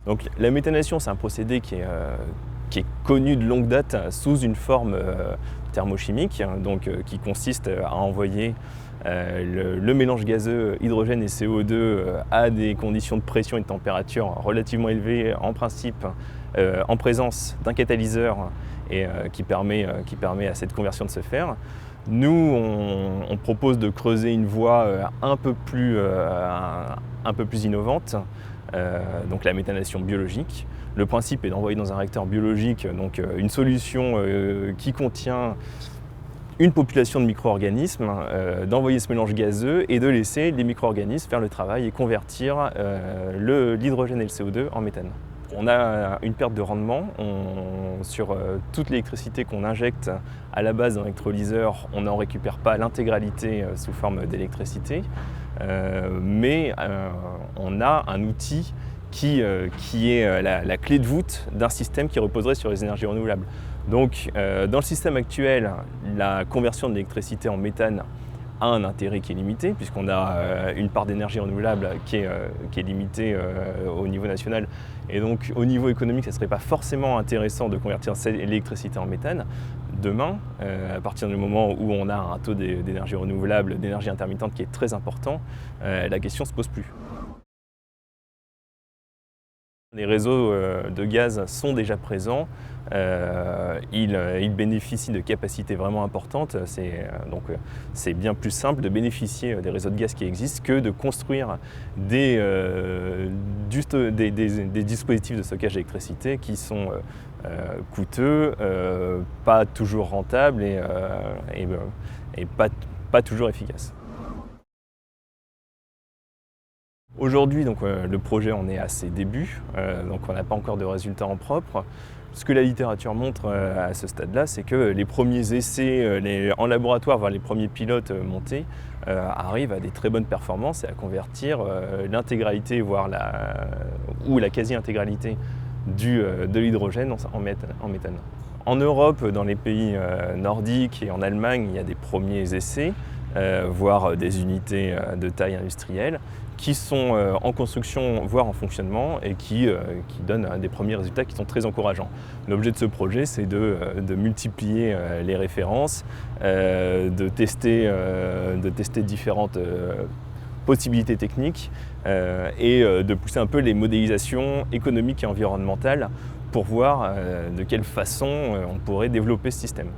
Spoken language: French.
Donc la méthanation, c'est un procédé qui est connu de longue date sous une forme thermochimique, donc, qui consiste à envoyer le mélange gazeux hydrogène et CO2 à des conditions de pression et de température relativement élevées, en principe en présence d'un catalyseur et qui permet à cette conversion de se faire. Nous, on propose de creuser une voie un peu plus innovante, donc la méthanation biologique. Le principe est d'envoyer dans un réacteur biologique donc, une solution qui contient une population de micro-organismes, d'envoyer ce mélange gazeux et de laisser les micro-organismes faire le travail et convertir l'hydrogène et le CO2 en méthane. On a une perte de rendement sur toute l'électricité qu'on injecte à la base d'un électrolyseur. On n'en récupère pas l'intégralité sous forme d'électricité, mais on a un outil qui est la clé de voûte d'un système qui reposerait sur les énergies renouvelables. Donc, dans le système actuel, la conversion de l'électricité en méthane a un intérêt qui est limité, puisqu'on a une part d'énergie renouvelable qui est limitée au niveau national. Et donc, au niveau économique, ça ne serait pas forcément intéressant de convertir cette électricité en méthane. Demain, à partir du moment où on a un taux d'énergie renouvelable, d'énergie intermittente qui est très important, la question ne se pose plus. Les réseaux de gaz sont déjà présents, ils bénéficient de capacités vraiment importantes, c'est bien plus simple de bénéficier des réseaux de gaz qui existent que de construire des dispositifs de stockage d'électricité qui sont coûteux, pas toujours rentables et pas toujours efficaces. Aujourd'hui, le projet en est à ses débuts, donc on n'a pas encore de résultats en propre. Ce que la littérature montre à ce stade-là, c'est que les premiers essais en laboratoire, voire les premiers pilotes montés, arrivent à des très bonnes performances et à convertir l'intégralité, voire la quasi-intégralité de l'hydrogène en méthane. En Europe, dans les pays nordiques et en Allemagne, il y a des premiers essais, voire des unités de taille industrielle, qui sont en construction, voire en fonctionnement, et qui donnent des premiers résultats qui sont très encourageants. L'objet de ce projet, c'est de multiplier les références, de tester différentes possibilités techniques et de pousser un peu les modélisations économiques et environnementales pour voir de quelle façon on pourrait développer ce système.